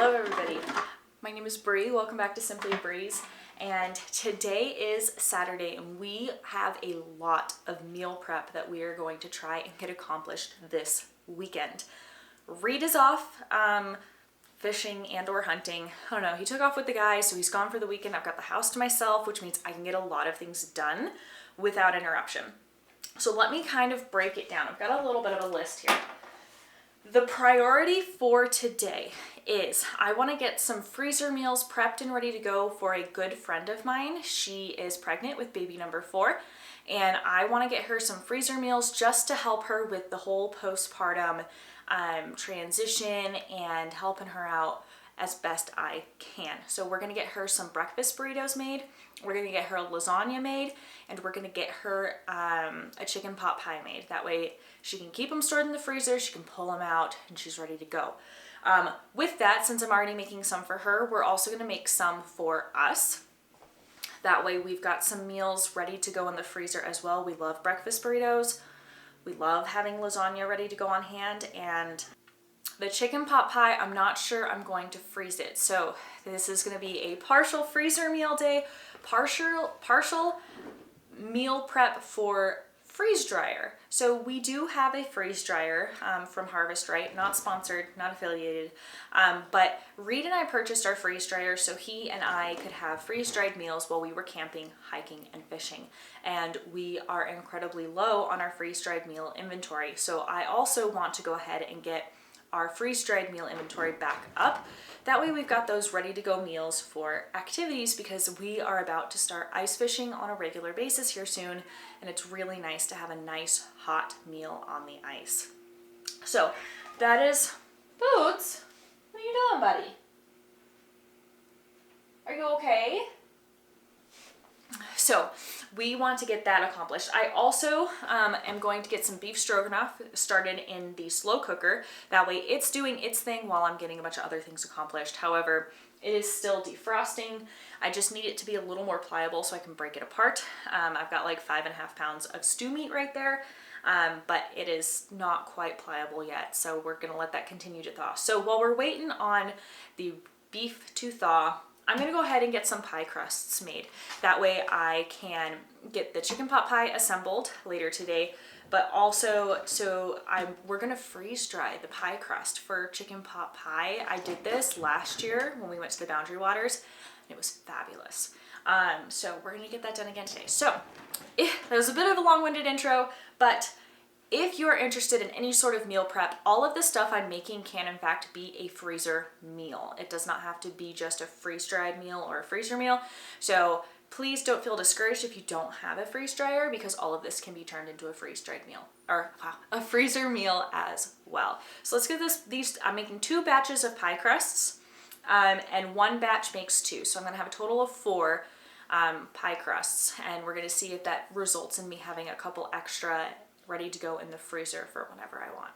Hello everybody, my name is Bree. Welcome back to Simply Breeze, and today is Saturday and we have a lot of meal prep that we are going to try and get accomplished this weekend. Reed is off fishing and or hunting. I don't know, he took off with the guys, so he's gone for the weekend. I've got the house to myself, which means I can get a lot of things done without interruption. So let me kind of break it down. I've got a little bit of a list here. The priority for today is I want to get some freezer meals prepped and ready to go for a good friend of mine. She is pregnant with baby number 4, and I want to get her some freezer meals just to help her with the whole postpartum transition and helping her out as best I can. So we're going to get her some breakfast burritos made, we're going to get her a lasagna made, and we're going to get her a chicken pot pie made. That way she can keep them stored in the freezer, she can pull them out, and she's ready to go. With that, since I'm already making some for her, we're also going to make some for us. That way we've got some meals ready to go in the freezer as well. We love breakfast burritos. We love having lasagna ready to go on hand, and the chicken pot pie, I'm not sure I'm going to freeze it. So this is going to be a partial freezer meal day, partial meal prep for freeze dryer. So we do have a freeze dryer from Harvest Right, not sponsored, not affiliated, but Reed and I purchased our freeze dryer so he and I could have freeze dried meals while we were camping, hiking, and fishing. And we are incredibly low on our freeze dried meal inventory. So I also want to go ahead and get our freeze-dried meal inventory back up. That way we've got those ready to go meals for activities, because we are about to start ice fishing on a regular basis here soon, and it's really nice to have a nice hot meal on the ice. So that is Boots. What are you doing, buddy? Are you okay? So we want to get that accomplished. I also am going to get some beef stroganoff started in the slow cooker. That way it's doing its thing while I'm getting a bunch of other things accomplished. However, it is still defrosting. I just need it to be a little more pliable so I can break it apart. I've got like 5.5 pounds of stew meat right there, but it is not quite pliable yet. So we're gonna let that continue to thaw. So while we're waiting on the beef to thaw, I'm gonna go ahead and get some pie crusts made. That way I can get the chicken pot pie assembled later today, but also, we're gonna freeze dry the pie crust for chicken pot pie. I did this last year when we went to the Boundary Waters, and it was fabulous. So we're gonna get that done again today. So that was a bit of a long-winded intro, but if you're interested in any sort of meal prep, all of the stuff I'm making can in fact be a freezer meal. It does not have to be just a freeze-dried meal or a freezer meal. So please don't feel discouraged if you don't have a freeze dryer, because all of this can be turned into a freeze-dried meal, or a freezer meal as well. So let's get these, I'm making 2 batches of pie crusts, and 1 batch makes 2. So I'm gonna have a total of 4 pie crusts, and we're gonna see if that results in me having a couple extra ready to go in the freezer for whenever I want.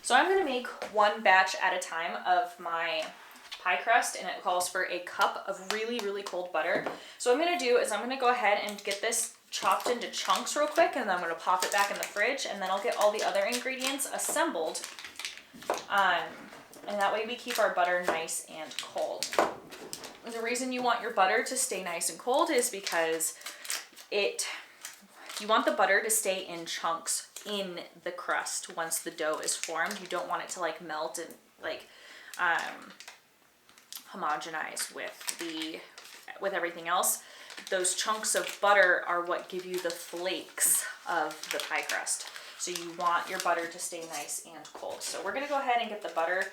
So I'm gonna make 1 batch at a time of my pie crust, and it calls for a cup of really, really cold butter. So what I'm gonna do is I'm gonna go ahead and get this chopped into chunks real quick, and then I'm gonna pop it back in the fridge, and then I'll get all the other ingredients assembled. And that way we keep our butter nice and cold. The reason you want your butter to stay nice and cold is because you want the butter to stay in chunks in the crust once the dough is formed. You don't want it to like melt and like homogenize with everything else. Those chunks of butter are what give you the flakes of the pie crust. So you want your butter to stay nice and cold. So we're gonna go ahead and get the butter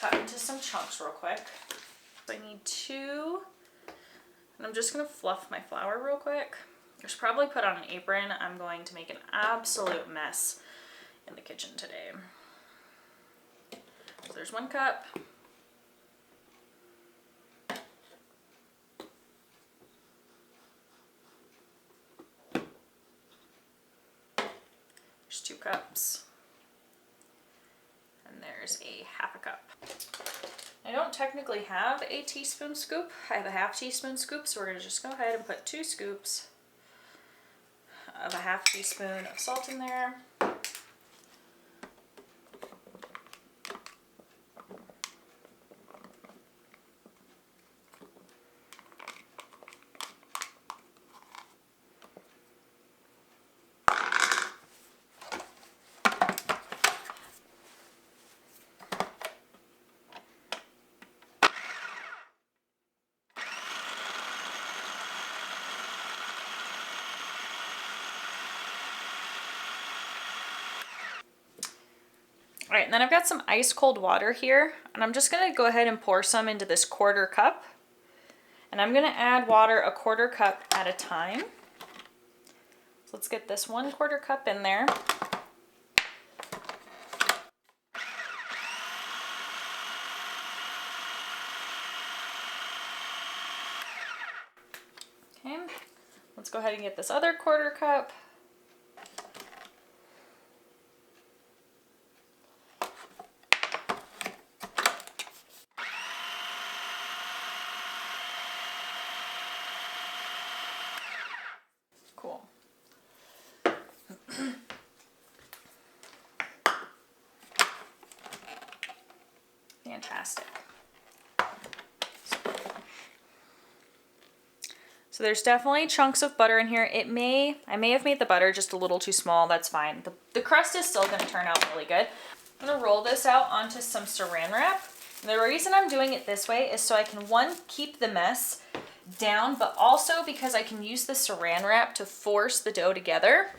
cut into some chunks real quick. So I need 2, and I'm just gonna fluff my flour real quick. I should probably put on an apron. I'm going to make an absolute mess in the kitchen today. So there's 1 cup. There's 2 cups. And there's a 1/2 cup. I don't technically have a teaspoon scoop. I have a 1/2 teaspoon scoop, so we're gonna just go ahead and put 2 scoops of a 1/2 teaspoon of salt in there. All right, and then I've got some ice cold water here, and I'm just gonna go ahead and pour some into this 1/4 cup. And I'm gonna add water a 1/4 cup at a time. So let's get this 1/4 cup in there. Okay, let's go ahead and get this other 1/4 cup. Cool. Fantastic. So there's definitely chunks of butter in here. I may have made the butter just a little too small. That's fine. The crust is still gonna turn out really good. I'm gonna roll this out onto some saran wrap. And the reason I'm doing it this way is so I can, one, keep the mess down, but also because I can use the saran wrap to force the dough together.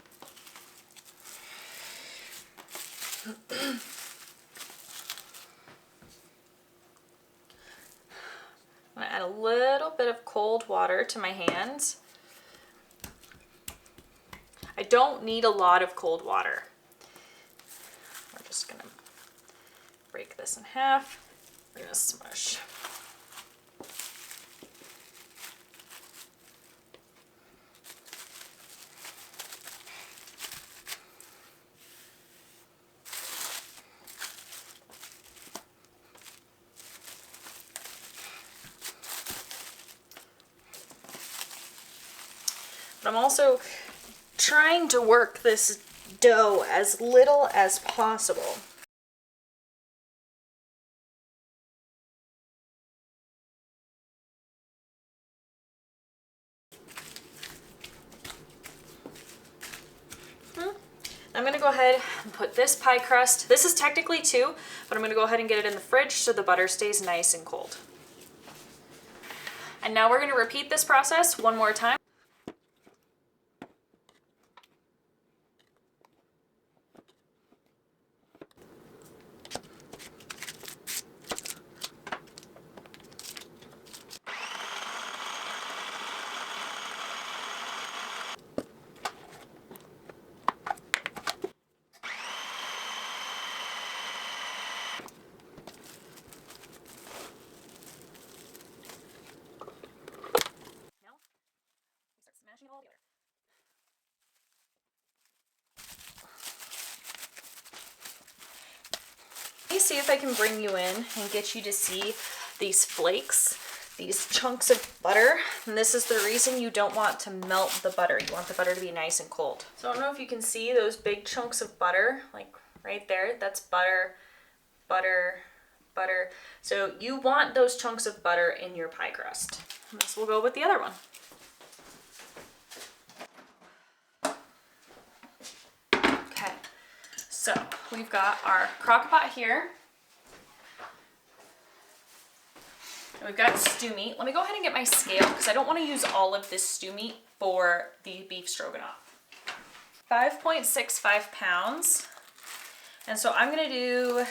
I'm gonna add a little bit of cold water to my hands. I don't need a lot of cold water. We're just gonna break this in half. We're gonna smush. But I'm also trying to work this dough as little as possible. I'm gonna go ahead and put this pie crust, this is technically 2, but I'm gonna go ahead and get it in the fridge so the butter stays nice and cold. And now we're gonna repeat this process one more time. Let me see if I can bring you in and get you to see these flakes, these chunks of butter. And this is the reason you don't want to melt the butter. You want the butter to be nice and cold. So I don't know if you can see those big chunks of butter, like right there. That's butter, butter, butter. So you want those chunks of butter in your pie crust. And this will go with the other one. Okay, so we've got our crock pot here. And we've got stew meat. Let me go ahead and get my scale because I don't want to use all of this stew meat for the beef stroganoff. 5.65 pounds. And so I'm going to do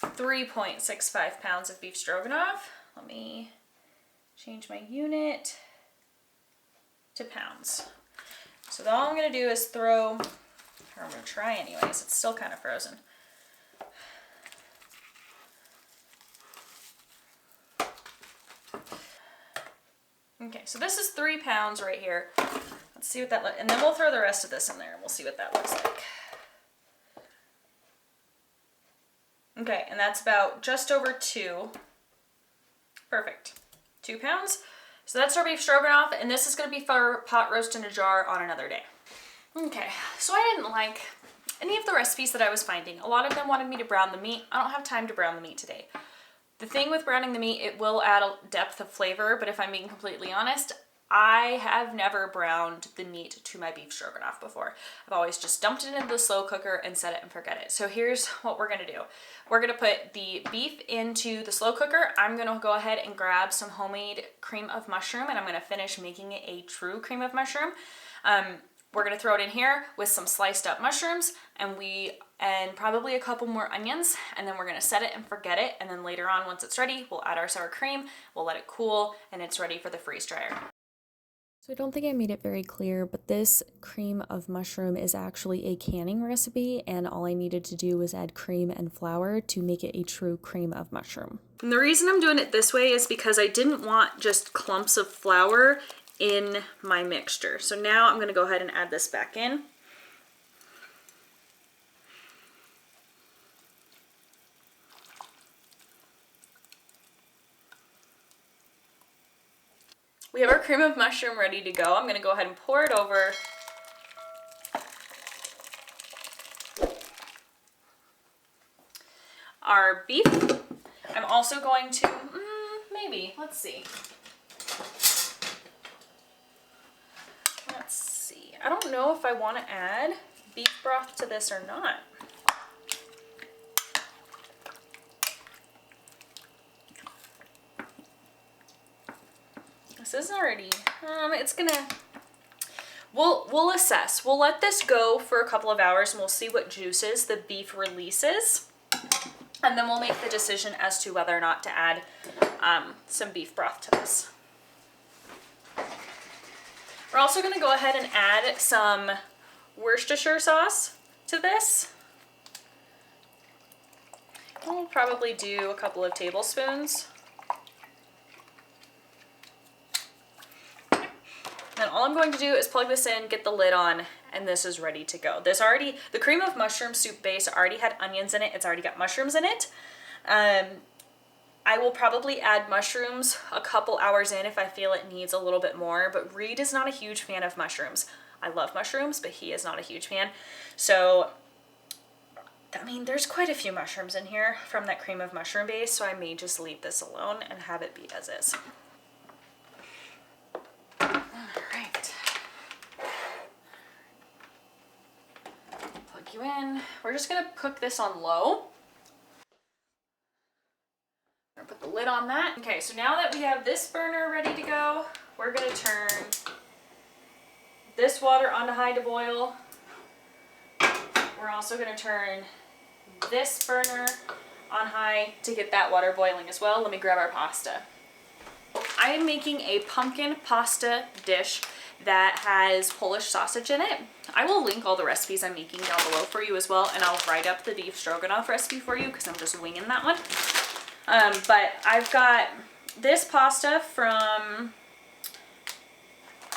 3.65 pounds of beef stroganoff. Let me change my unit to pounds. So all I'm going to do is throw, or I'm going to try anyways, it's still kind of frozen. Okay, so this is 3 pounds right here. Let's see what that looks like. And then we'll throw the rest of this in there and we'll see what that looks like. Okay, and that's about just over 2. Perfect. 2 pounds. So that's our beef stroganoff, and this is going to be for pot roast in a jar on another day. Okay, so I didn't like any of the recipes that I was finding. A lot of them wanted me to brown the meat. I don't have time to brown the meat today. The thing with browning the meat, it will add a depth of flavor, but if I'm being completely honest, I have never browned the meat to my beef stroganoff before. I've always just dumped it into the slow cooker and set it and forget it. So here's what we're gonna do. We're gonna put the beef into the slow cooker. I'm gonna go ahead and grab some homemade cream of mushroom, and I'm gonna finish making it a true cream of mushroom. We're gonna throw it in here with some sliced up mushrooms and probably a couple more onions, and then we're gonna set it and forget it, and then later on, once it's ready, we'll add our sour cream, we'll let it cool, and it's ready for the freeze dryer. So I don't think I made it very clear, but this cream of mushroom is actually a canning recipe, and all I needed to do was add cream and flour to make it a true cream of mushroom. And the reason I'm doing it this way is because I didn't want just clumps of flour in my mixture. So now I'm gonna go ahead and add this back in. We have our cream of mushroom ready to go. I'm gonna go ahead and pour it over. Our beef. I'm also going to, maybe, let's see. I don't know if I want to add beef broth to this or not. This is already, it's gonna, we'll assess. We'll let this go for a couple of hours and we'll see what juices the beef releases. And then we'll make the decision as to whether or not to add some beef broth to this. We're also gonna go ahead and add some Worcestershire sauce to this. We'll probably do a couple of tablespoons. And all I'm going to do is plug this in, get the lid on, and this is ready to go. The cream of mushroom soup base already had onions in it. It's already got mushrooms in it. I will probably add mushrooms a couple hours in if I feel it needs a little bit more, but Reed is not a huge fan of mushrooms. I love mushrooms, but he is not a huge fan. So, I mean, there's quite a few mushrooms in here from that cream of mushroom base, so I may just leave this alone and have it be as is. You in. We're just gonna cook this on low. I'm gonna put the lid on that. Okay, so now that we have this burner ready to go, we're gonna turn this water onto high to boil. We're also gonna turn this burner on high to get that water boiling as well. Let me grab our pasta. I am making a pumpkin pasta dish that has Polish sausage in it. I will link all the recipes I'm making down below for you as well, and I'll write up the beef stroganoff recipe for you because I'm just winging that one. But I've got this pasta from,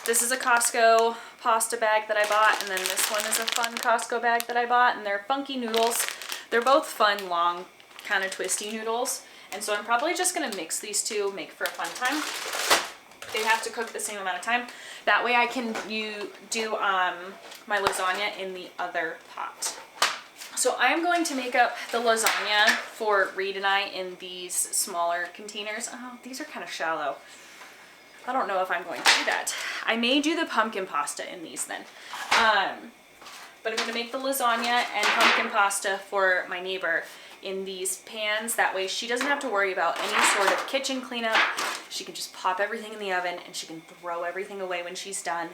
this is a Costco pasta bag that I bought, and then this one is a fun Costco bag that I bought, and they're funky noodles. They're both fun, long, kind of twisty noodles, and so I'm probably just gonna mix these two, make for a fun time. They have to cook the same amount of time. That way I can do my lasagna in the other pot. So I'm going to make up the lasagna for Reed and I in these smaller containers. Oh, these are kind of shallow. I don't know if I'm going to do that. I may do the pumpkin pasta in these then. But I'm going to make the lasagna and pumpkin pasta for my neighbor in these pans. That way she doesn't have to worry about any sort of kitchen cleanup. She can just pop everything in the oven and she can throw everything away when she's done.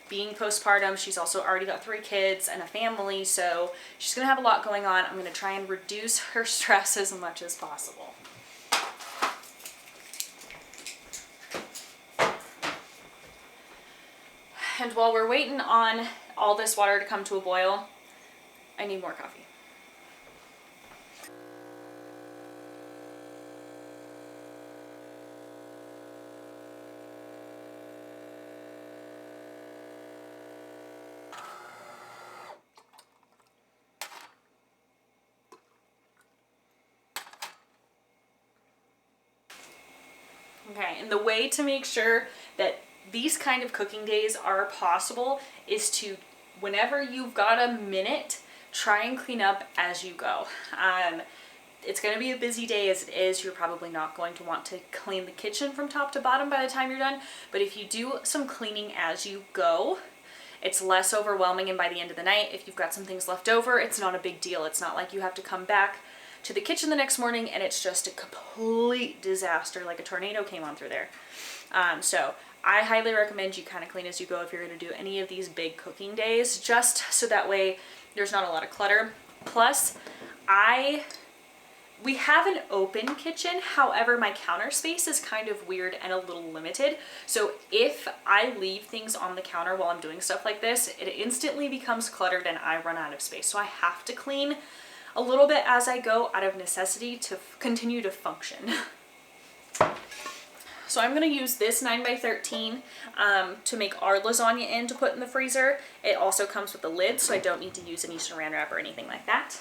Being postpartum, she's also already got 3 kids and a family, so she's gonna have a lot going on. I'm gonna try and reduce her stress as much as possible. And while we're waiting on all this water to come to a boil, I need more coffee. Okay, and the way to make sure that these kind of cooking days are possible is to, whenever you've got a minute, try and clean up as you go. It's going to be a busy day as it is. You're probably not going to want to clean the kitchen from top to bottom by the time you're done, but if you do some cleaning as you go, it's less overwhelming, and by the end of the night, if you've got some things left over, it's not a big deal. It's not like you have to come back to the kitchen the next morning and it's just a complete disaster, like a tornado came on through there. So I highly recommend you kind of clean as you go if you're going to do any of these big cooking days, just so that way there's not a lot of clutter. Plus, we have an open kitchen, however, my counter space is kind of weird and a little limited. So if I leave things on the counter while I'm doing stuff like this, it instantly becomes cluttered and I run out of space. So I have to clean a little bit as I go out of necessity to continue to function. So I'm gonna use this 9x13 to make our lasagna in to put in the freezer. It also comes with a lid, so I don't need to use any saran wrap or anything like that.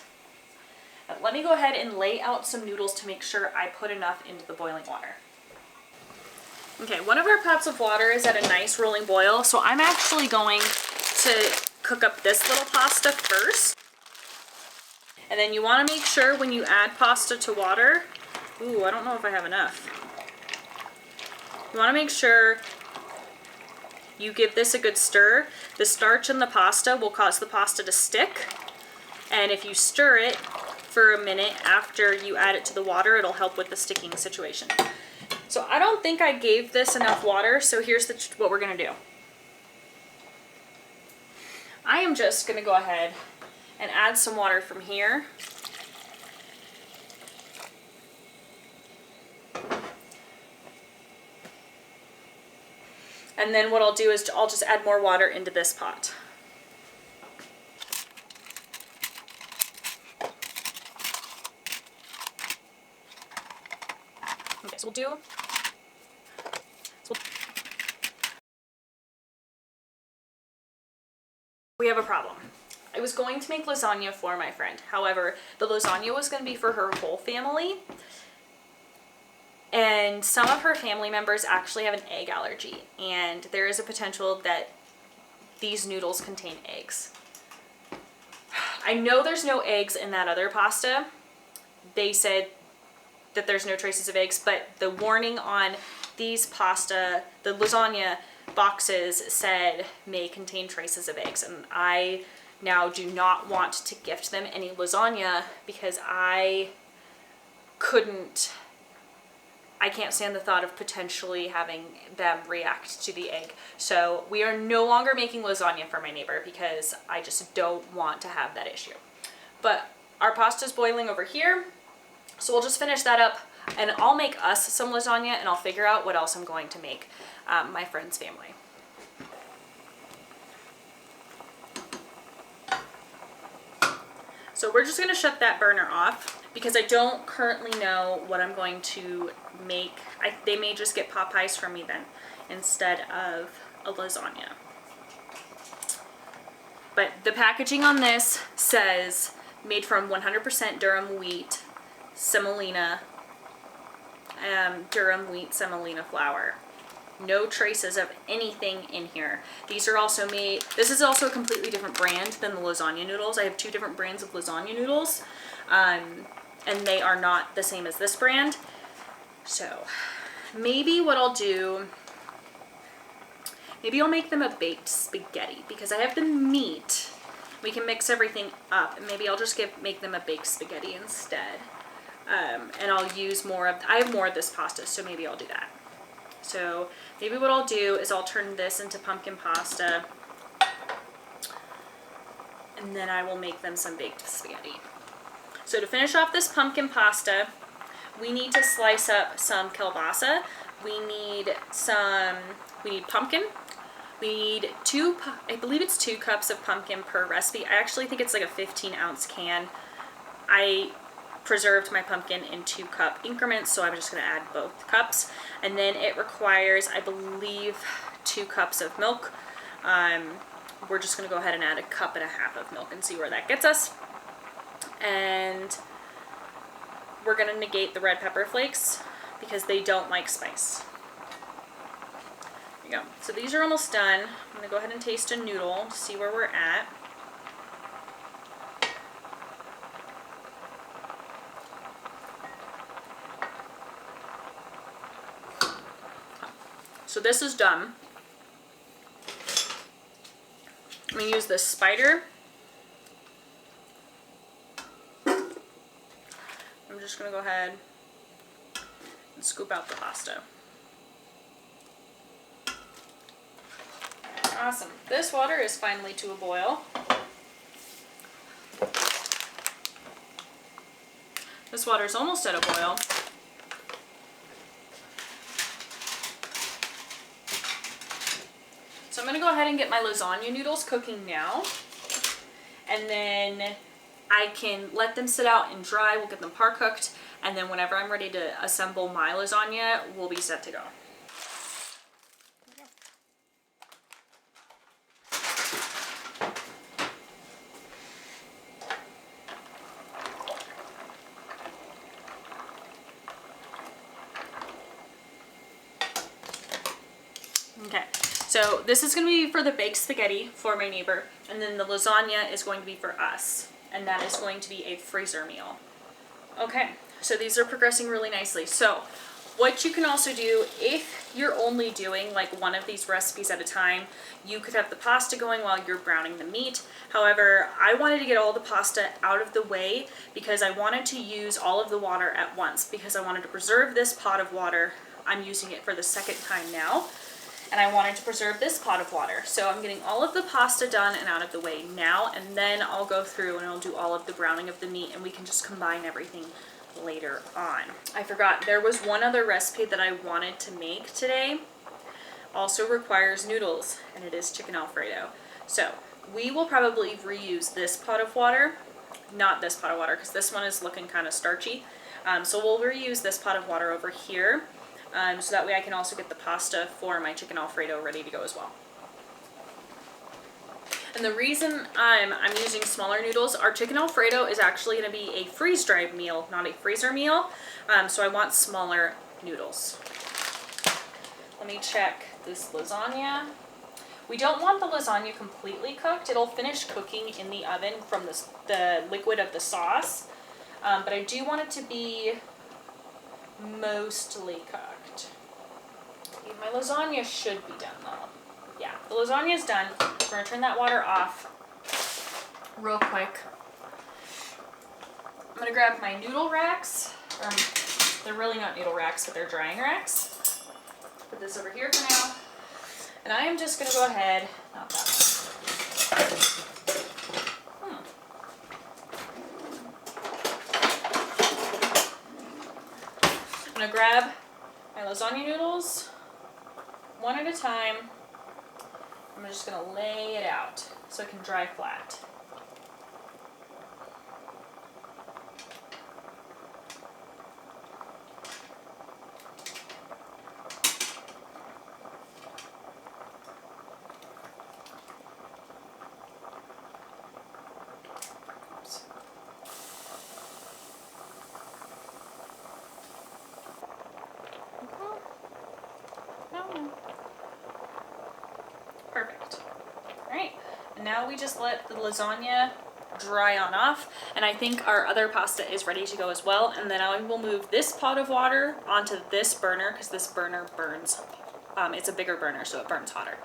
But let me go ahead and lay out some noodles to make sure I put enough into the boiling water. Okay, one of our pots of water is at a nice rolling boil, so I'm actually going to cook up this little pasta first. And then you wanna make sure when you add pasta to water, ooh, I don't know if I have enough. You want to make sure you give this a good stir. The starch in the pasta will cause the pasta to stick. And if you stir it for a minute after you add it to the water, it'll help with the sticking situation. So I don't think I gave this enough water, so here's what we're going to do. I am just going to go ahead and add some water from here. And then what I'll do is I'll just add more water into this pot. Okay, so we have a problem. I was going to make lasagna for my friend. However, the lasagna was going to be for her whole family. And some of her family members actually have an egg allergy, and there is a potential that these noodles contain eggs. I know there's no eggs in that other pasta. They said that there's no traces of eggs, but the warning on these pasta, the lasagna boxes, said may contain traces of eggs, and I now do not want to gift them any lasagna because I can't stand the thought of potentially having them react to the egg. So we are no longer making lasagna for my neighbor because I just don't want to have that issue. But our pasta's boiling over here, so we'll just finish that up and I'll make us some lasagna and I'll figure out what else I'm going to make my friend's family. So we're just gonna shut that burner off because I don't currently know what I'm going to make. They may just get pot pies from me then instead of a lasagna. But the packaging on this says made from 100% Durham wheat semolina, flour. No traces of anything in here. These are also made, this is also a completely different brand than the lasagna noodles. I have two different brands of lasagna noodles, and they are not the same as this brand. So maybe what I'll do, maybe I'll make them a baked spaghetti because I have the meat. We can mix everything up, and maybe I'll just make them a baked spaghetti instead. And I'll use more of, I have more of this pasta, so maybe I'll do that. So maybe what I'll do is I'll turn this into pumpkin pasta, and then I will make them some baked spaghetti. So to finish off this pumpkin pasta, we need to slice up some kielbasa. We need pumpkin. We need I believe it's 2 cups of pumpkin per recipe. I actually think it's like a 15-ounce can. I preserved my pumpkin in 2-cup increments, so I'm just going to add both cups. And then it requires, I believe, 2 cups of milk. We're just going to go ahead and add 1.5 cups of milk and see where that gets us. And we're going to negate the red pepper flakes because they don't like spice. There you go. So these are almost done. I'm going to go ahead and taste a noodle to see where we're at. So this is done. I'm going to use this spider just gonna go ahead and scoop out the pasta. Awesome. This water is finally to a boil. This water is almost at a boil. So I'm going to go ahead and get my lasagna noodles cooking now. And then I can let them sit out and dry. We'll get them par cooked. And then whenever I'm ready to assemble my lasagna, we'll be set to go. Okay, so this is going to be for the baked spaghetti for my neighbor, and then the lasagna is going to be for us, and that is going to be a freezer meal. Okay, so these are progressing really nicely. So what you can also do, if you're only doing like one of these recipes at a time, you could have the pasta going while you're browning the meat. However, I wanted to get all the pasta out of the way because I wanted to use all of the water at once, because I wanted to preserve this pot of water. I'm using it for the second time now. And I wanted to preserve this pot of water. So I'm getting all of the pasta done and out of the way now, and then I'll go through and I'll do all of the browning of the meat, and we can just combine everything later on. I forgot, there was one other recipe that I wanted to make today. Also requires noodles, and it is chicken Alfredo. So we will probably reuse this pot of water, not this pot of water, because this one is looking kind of starchy. So we'll reuse this pot of water over here. So that way I can also get the pasta for my chicken Alfredo ready to go as well. And the reason I'm using smaller noodles, our chicken Alfredo is actually going to be a freeze-dried meal, not a freezer meal. So I want smaller noodles. Let me check this lasagna. We don't want the lasagna completely cooked. It'll finish cooking in the oven from the liquid of the sauce. But I do want it to be mostly cooked. My lasagna should be done though. Yeah, the lasagna is done. We're gonna turn that water off real quick. I'm gonna grab my noodle racks. They're really not noodle racks, but they're drying racks. Put this over here for now. And I am just gonna go ahead, not that one. I'm gonna grab my lasagna noodles one at a time. I'm just gonna lay it out so it can dry flat. Perfect. All right, and now we just let the lasagna dry on off, and I think our other pasta is ready to go as well. And then I will move this pot of water onto this burner, because this burner burns. It's a bigger burner, so it burns hotter.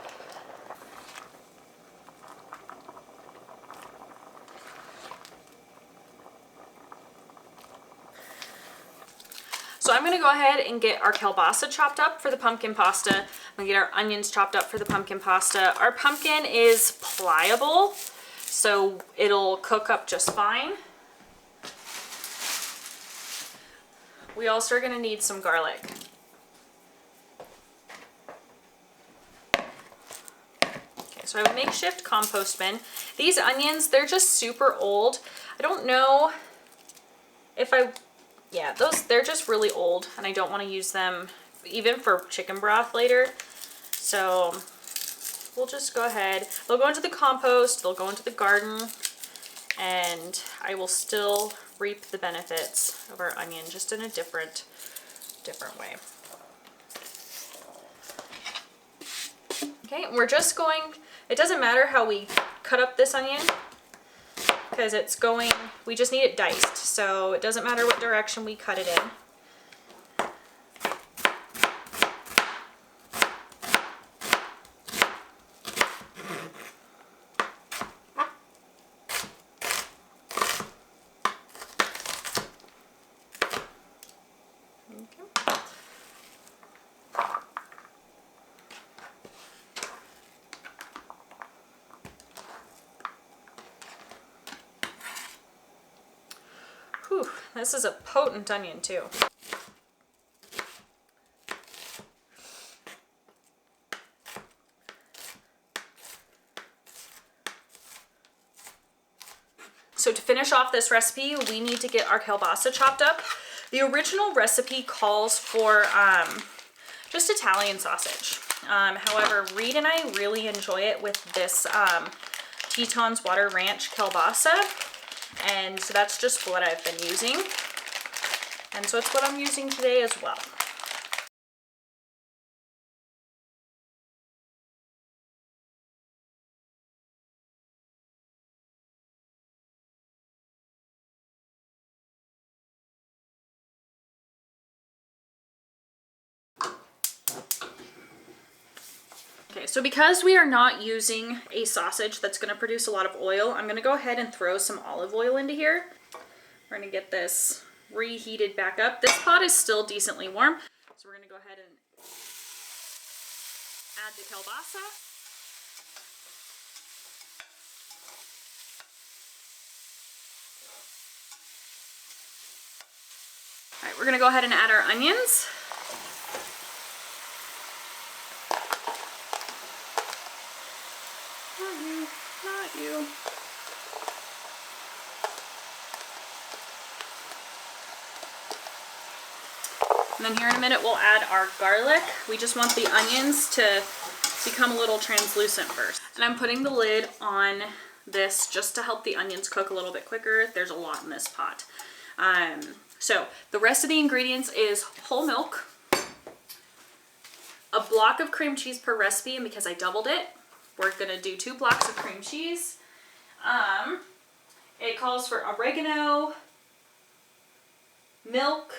So I'm gonna go ahead and get our kielbasa chopped up for the pumpkin pasta. I'm gonna get our onions chopped up for the pumpkin pasta. Our pumpkin is pliable, so it'll cook up just fine. We also are gonna need some garlic. Okay, so I have a makeshift compost bin. These onions, they're just super old. I don't know if they're just really old, and I don't want to use them even for chicken broth later. So we'll just go ahead. They'll go into the compost, they'll go into the garden, and I will still reap the benefits of our onion, just in a different way. Okay, we're just going, it doesn't matter how we cut up this onion, because we just need it diced, so it doesn't matter what direction we cut it in. Okay. Whew, this is a potent onion too. So to finish off this recipe, we need to get our kielbasa chopped up. The original recipe calls for just Italian sausage. However, Reed and I really enjoy it with this Teton's Water Ranch kielbasa. And so that's just what I've been using. And so it's what I'm using today as well. Okay, so because we are not using a sausage that's going to produce a lot of oil, I'm going to go ahead and throw some olive oil into here. We're going to get this reheated back up. This pot is still decently warm, so we're going to go ahead and add the kielbasa. All right, we're going to go ahead and add our onions. Not you. And then here in a minute we'll add our garlic. We just want the onions to become a little translucent first. And I'm putting the lid on this just to help the onions cook a little bit quicker. There's a lot in this pot. So the rest of the ingredients is whole milk, a block of cream cheese per recipe, and because I doubled it, we're gonna do 2 blocks of cream cheese. It calls for oregano, milk,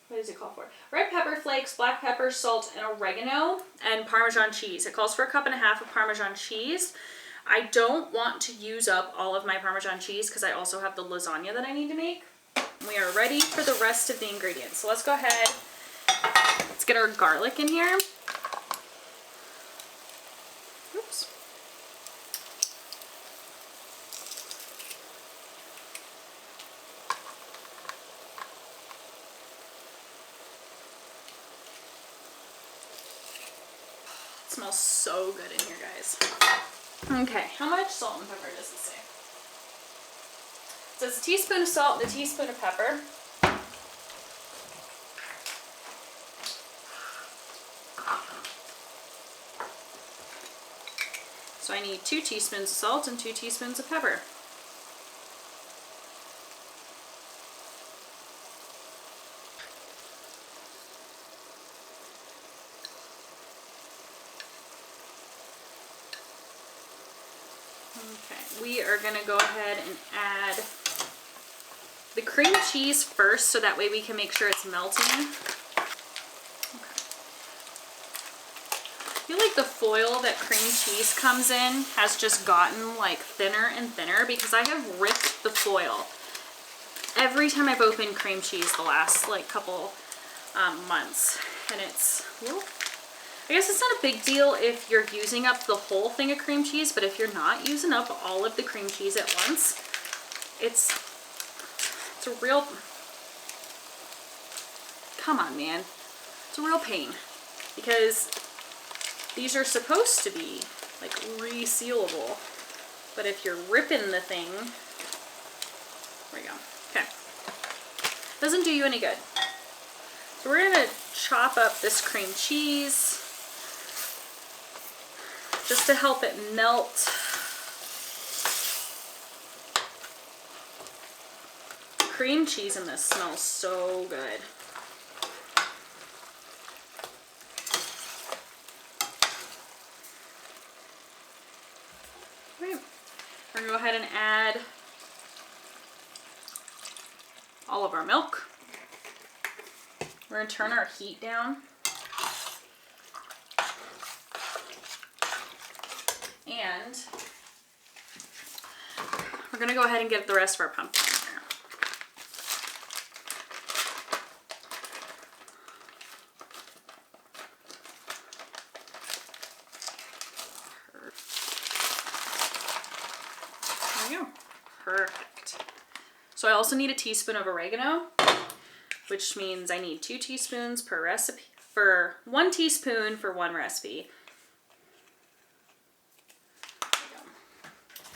what does it call for? Red pepper flakes, black pepper, salt, and oregano, and Parmesan cheese. It calls for 1.5 cups of Parmesan cheese. I don't want to use up all of my Parmesan cheese because I also have the lasagna that I need to make. We are ready for the rest of the ingredients. So let's go ahead, let's get our garlic in here. Oops. It smells so good in here, guys. Okay, how much salt and pepper does it say? It says a teaspoon of salt and a teaspoon of pepper. So I need 2 teaspoons of salt and 2 teaspoons of pepper. Okay, we are gonna go ahead and add the cream cheese first so that way we can make sure it's melting. Okay. I feel like the foil that cream cheese comes in has just gotten like thinner and thinner because I have ripped the foil every time I've opened cream cheese the last like couple months, and it's, well, I guess it's not a big deal if you're using up the whole thing of cream cheese, but if you're not using up all of the cream cheese at once, it's a real, come on man, it's a real pain because these are supposed to be like resealable, but if you're ripping the thing, there we go, okay, doesn't do you any good. So we're gonna chop up this cream cheese just to help it melt. Cream cheese in this smells so good. Okay. We're gonna go ahead and add all of our milk. We're gonna turn our heat down. And we're gonna go ahead and get the rest of our pumpkin in here. Perfect. So I also need a teaspoon of oregano, which means I need 2 teaspoons per recipe, for 1 teaspoon for 1 recipe.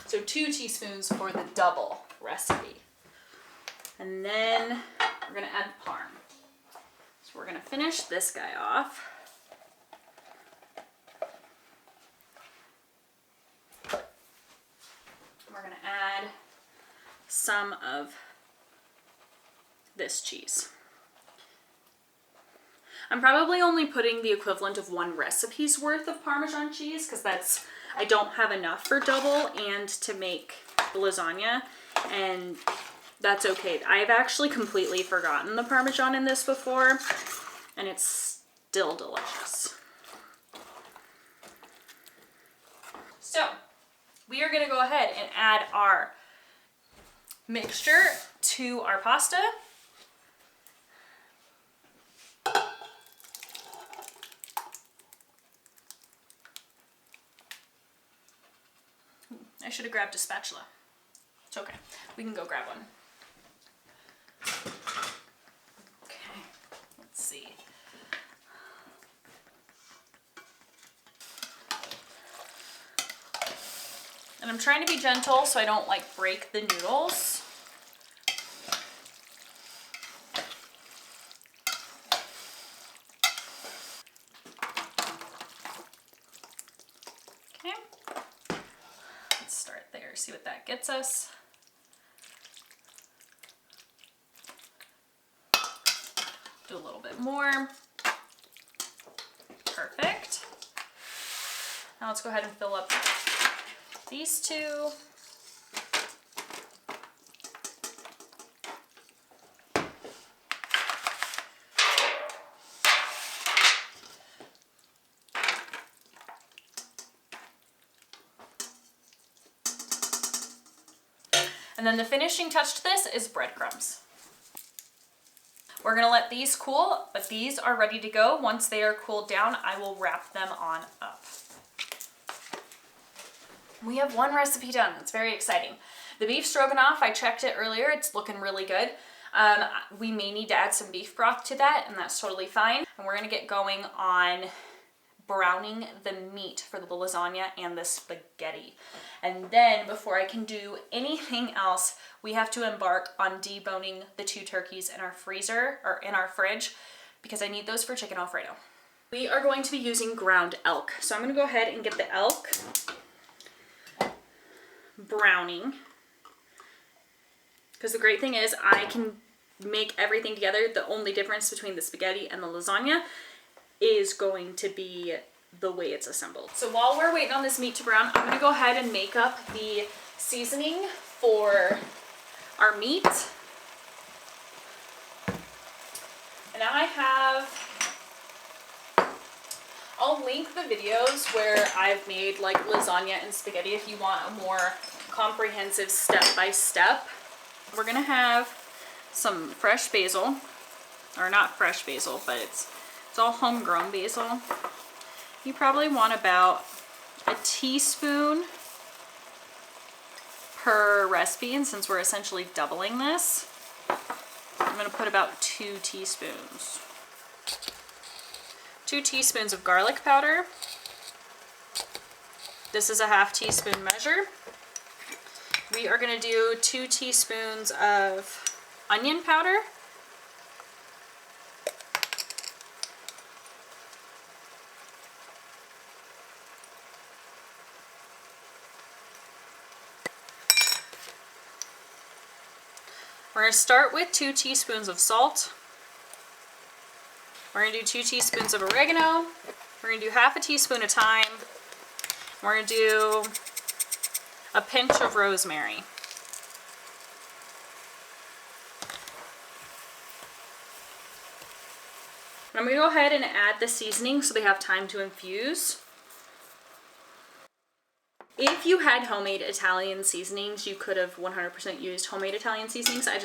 So 2 teaspoons for the double recipe. And then we're gonna add parm. So we're gonna finish this guy off. We're gonna add some of this cheese. I'm probably only putting the equivalent of 1 recipe's worth of Parmesan cheese because I don't have enough for double and to make the lasagna, and that's okay. I've actually completely forgotten the Parmesan in this before, and it's still delicious. So we are gonna go ahead and add our mixture to our pasta. I should have grabbed a spatula. It's okay. We can go grab one. Okay, let's see. And I'm trying to be gentle so I don't like break the noodles. Okay. Let's start there, see what that gets us. Do a little bit more. Perfect. Now let's go ahead and fill up these 2. And then the finishing touch to this is breadcrumbs. We're gonna let these cool, but these are ready to go. Once they are cooled down, I will wrap them on up. We have 1 recipe done. It's very exciting. The beef stroganoff, I checked it earlier. It's looking really good. We may need to add some beef broth to that, and that's totally fine. And we're gonna get going on browning the meat for the lasagna and the spaghetti. And then before I can do anything else, we have to embark on deboning the 2 turkeys in our freezer, or in our fridge, because I need those for chicken Alfredo. We are going to be using ground elk. So I'm gonna go ahead and get the elk browning, because the great thing is I can make everything together. The only difference between the spaghetti and the lasagna is going to be the way it's assembled. So while we're waiting on this meat to brown, I'm gonna go ahead and make up the seasoning for our meat. And I'll link the videos where I've made like lasagna and spaghetti if you want a more comprehensive step-by-step. We're gonna have some fresh basil, or not fresh basil, but it's all homegrown basil. You probably want about a teaspoon per recipe, and since we're essentially doubling this, I'm gonna put about 2 teaspoons. 2 teaspoons of garlic powder. This is a ½ teaspoon measure. We are gonna do 2 teaspoons of onion powder. We're gonna start with 2 teaspoons of salt. We're gonna do 2 teaspoons of oregano. We're gonna do ½ teaspoon of thyme. We're gonna do a pinch of rosemary. I'm gonna go ahead and add the seasoning so they have time to infuse. If you had homemade Italian seasonings, you could have 100% used homemade Italian seasonings. I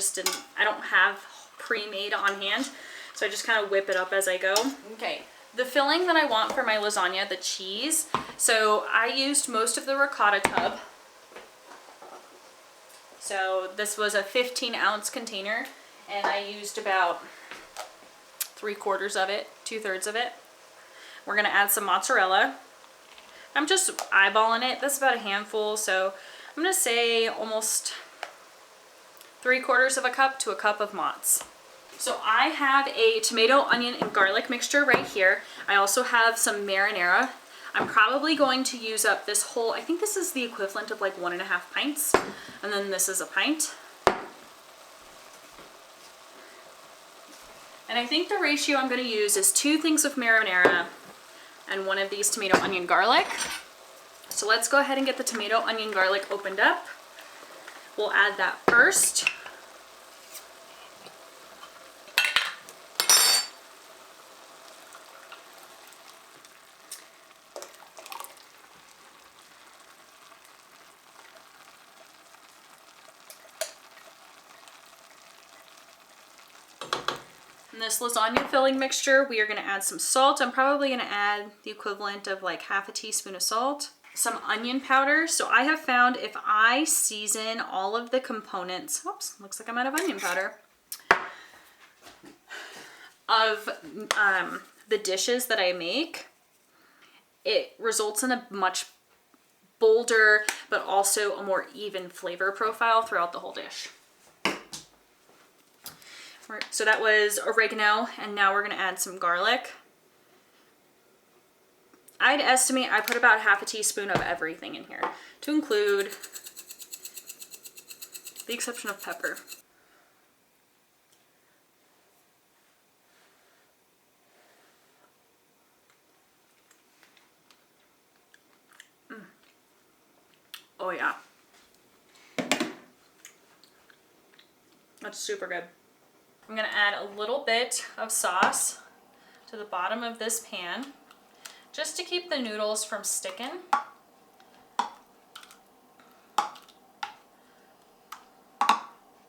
don't have pre-made on hand, so I just kind of whip it up as I go. Okay, the filling that I want for my lasagna, the cheese. So I used most of the ricotta tub. So this was a 15-ounce container, and I used about 3/4 of it, 2/3 of it. We're gonna add some mozzarella. I'm just eyeballing it. That's about a handful, so I'm gonna say almost 3/4 of a cup to a cup of mozz. So I have a tomato, onion, and garlic mixture right here. I also have some marinara. I'm probably going to use up this whole, I think this is the equivalent of like 1.5 pints. And then this is a pint. And I think the ratio I'm gonna use is 2 things of marinara and 1 of these tomato, onion, garlic. So let's go ahead and get the tomato, onion, garlic opened up. We'll add that first. In this lasagna filling mixture, we are gonna add some salt. I'm probably gonna add the equivalent of like 1/2 teaspoon of salt. Some onion powder. So I have found if I season all of the components, oops, looks like I'm out of onion powder, of the dishes that I make, it results in a much bolder, but also a more even flavor profile throughout the whole dish. So that was oregano, and now we're gonna add some garlic. I'd estimate I put about 1/2 teaspoon of everything in here, to include the exception of pepper. Oh yeah. That's super good. I'm gonna add a little bit of sauce to the bottom of this pan, just to keep the noodles from sticking. There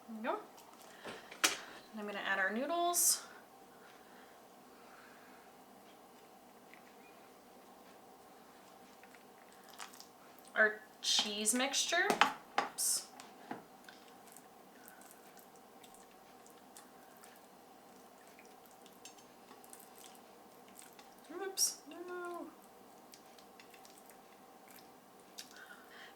we go. And I'm gonna add our noodles. Our cheese mixture. Oops. Oops, no.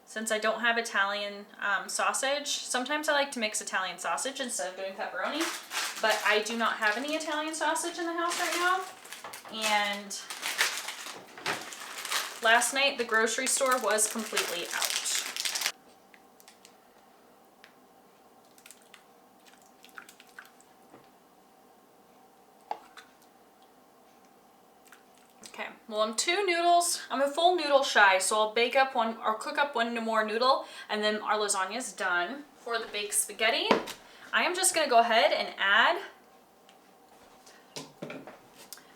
Since I don't have Italian sausage, sometimes I like to mix Italian sausage instead of doing pepperoni, but I do not have any Italian sausage in the house right now. And last night the grocery store was completely out. Okay, well I'm a full noodle shy, so I'll bake up one or cook up one more noodle, and then our lasagna is done. For the baked spaghetti, I am just gonna go ahead and add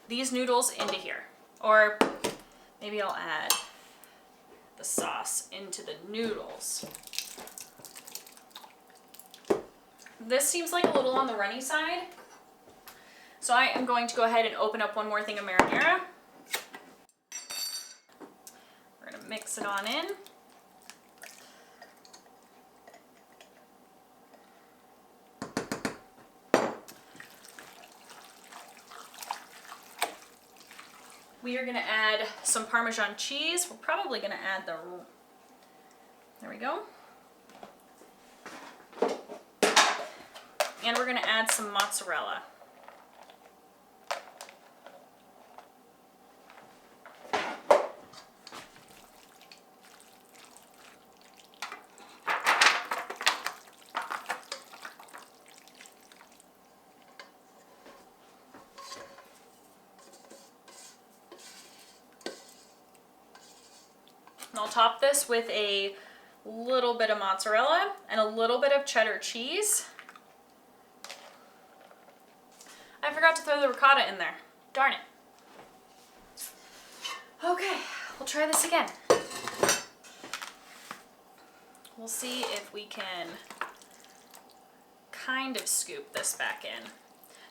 these noodles into here. Or maybe I'll add the sauce into the noodles. This seems like a little on the runny side, so I am going to go ahead and open up one more thing of marinara. We're gonna mix it on in. We are gonna add some Parmesan cheese. We're probably gonna add there we go. And we're gonna add some mozzarella. And I'll top this with a little bit of mozzarella and a little bit of cheddar cheese. I forgot to throw the ricotta in there. Darn it. Okay, we'll try this again. We'll see if we can kind of scoop this back in.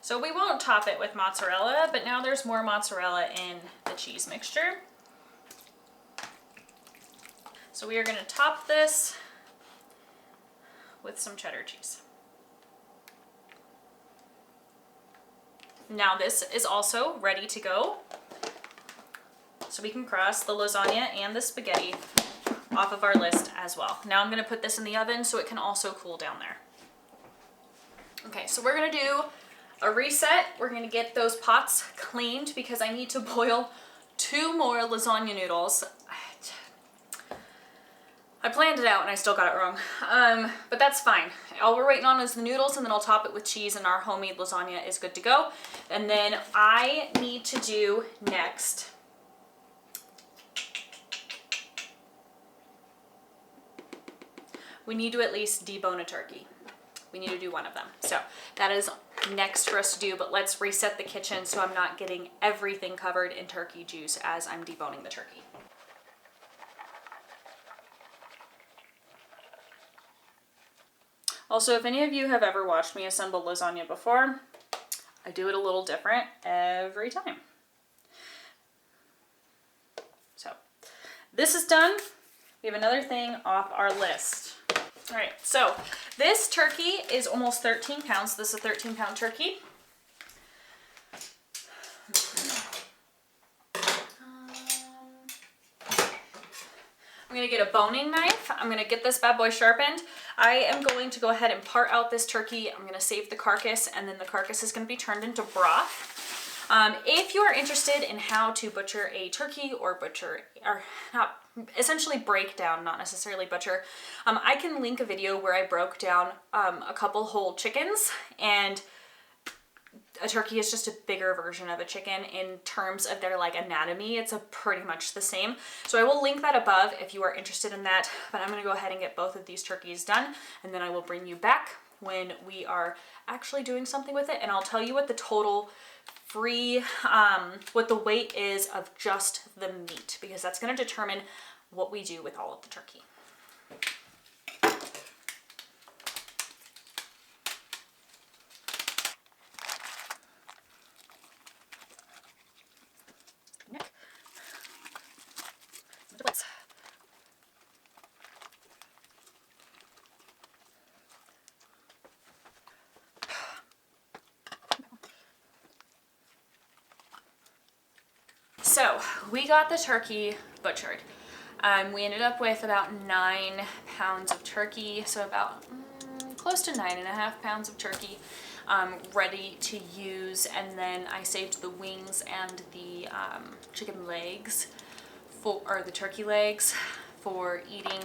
So we won't top it with mozzarella, but now there's more mozzarella in the cheese mixture. So we are going to top this with some cheddar cheese. Now this is also ready to go. So we can cross the lasagna and the spaghetti off of our list as well. Now I'm gonna put this in the oven so it can also cool down there. Okay, so we're gonna do a reset. We're gonna get those pots cleaned because I need to boil 2 more lasagna noodles. I planned it out and I still got it wrong, but that's fine. All we're waiting on is the noodles, and then I'll top it with cheese, and our homemade lasagna is good to go. And then I need to do next we need to at least debone a turkey. We need to do one of them. So that is next for us to do, but let's reset the kitchen so I'm not getting everything covered in turkey juice as I'm deboning the turkey. Also, if any of you have ever watched me assemble lasagna before, I do it a little different every time. So this is done. We have another thing off our list. All right, so this turkey is almost 13 pounds. This is a 13-pound turkey. I'm gonna get a boning knife. I'm gonna get this bad boy sharpened. I am going to go ahead and part out this turkey. I'm gonna save the carcass, and then the carcass is gonna be turned into broth. If you are interested in how to butcher a turkey or not, essentially break down, not necessarily butcher, I can link a video where I broke down a couple whole chickens, and a turkey is just a bigger version of a chicken in terms of their like anatomy. It's pretty much the same. So I will link that above if you are interested in that, but I'm gonna go ahead and get both of these turkeys done, and then I will bring you back when we are actually doing something with it, and I'll tell you what the total what the weight is of just the meat, because that's gonna determine what we do with all of the turkey. So we got the turkey butchered. We ended up with about 9 pounds of turkey, so about close to 9.5 pounds of turkey ready to use. And then I saved the wings and the chicken legs or the turkey legs for eating.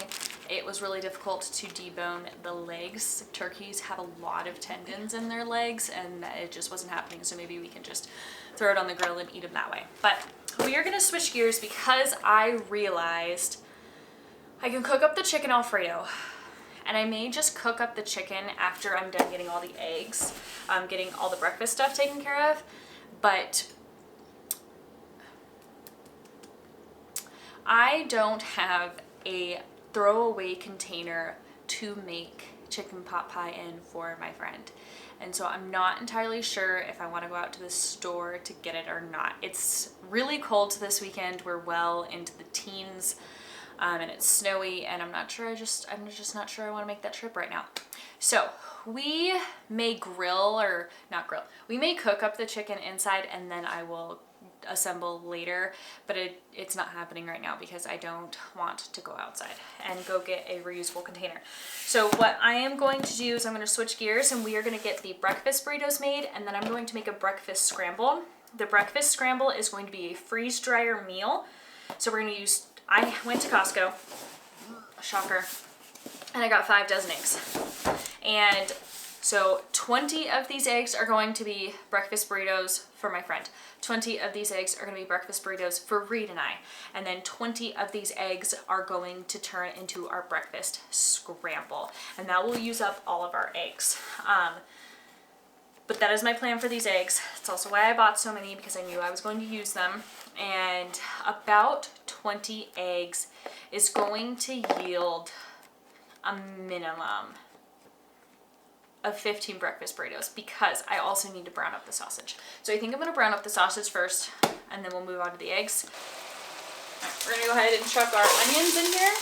It was really difficult to debone the legs. Turkeys have a lot of tendons in their legs, and it just wasn't happening, so maybe we can just throw it on the grill and eat them that way. But we are gonna switch gears because I realized I can cook up the chicken Alfredo, and I may just cook up the chicken after I'm done getting all the eggs, getting all the breakfast stuff taken care of. But I don't have a throwaway container to make chicken pot pie in for my friend. And so I'm not entirely sure if I want to go out to the store to get it or not. It's really cold this weekend. We're well into the teens, and it's snowy, and I'm just not sure I want to make that trip right now. So we may we may cook up the chicken inside, and then I will assemble later, but it's not happening right now because I don't want to go outside and go get a reusable container. So what I am going to do is I'm going to switch gears, and we are going to get the breakfast burritos made, and then I'm going to make a breakfast scramble. The breakfast scramble is going to be a freeze dryer meal. So we're going to use, I went to Costco, shocker, and I got 5 dozen eggs. And so 20 of these eggs are going to be breakfast burritos for my friend. 20 of these eggs are going to be breakfast burritos for Reed and I. And then 20 of these eggs are going to turn into our breakfast scramble. And that will use up all of our eggs. But that is my plan for these eggs. It's also why I bought so many, because I knew I was going to use them. And about 20 eggs is going to yield a minimum of 15 breakfast burritos, because I also need to brown up the sausage. So I think I'm gonna brown up the sausage first, and then we'll move on to the eggs. All right, we're gonna go ahead and chuck our onions in here.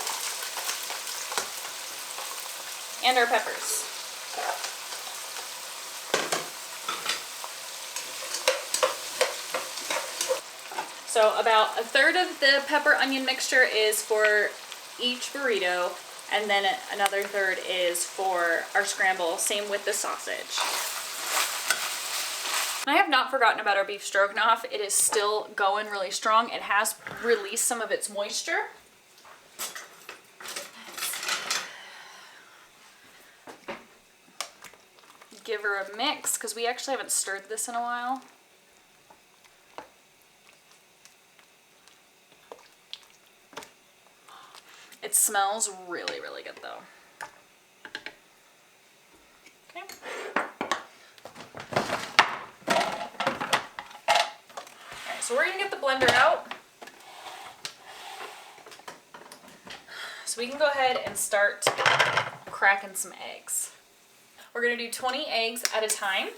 and our peppers. So about 1/3 of the pepper onion mixture is for each burrito, and then another 1/3 is for our scramble, same with the sausage. I have not forgotten about our beef stroganoff. It is still going really strong. It has released some of its moisture. Give her a mix, because we actually haven't stirred this in a while. It smells really, really good though. Okay. Alright, so we're gonna get the blender out. So we can go ahead and start cracking some eggs. We're gonna do 20 eggs at a time.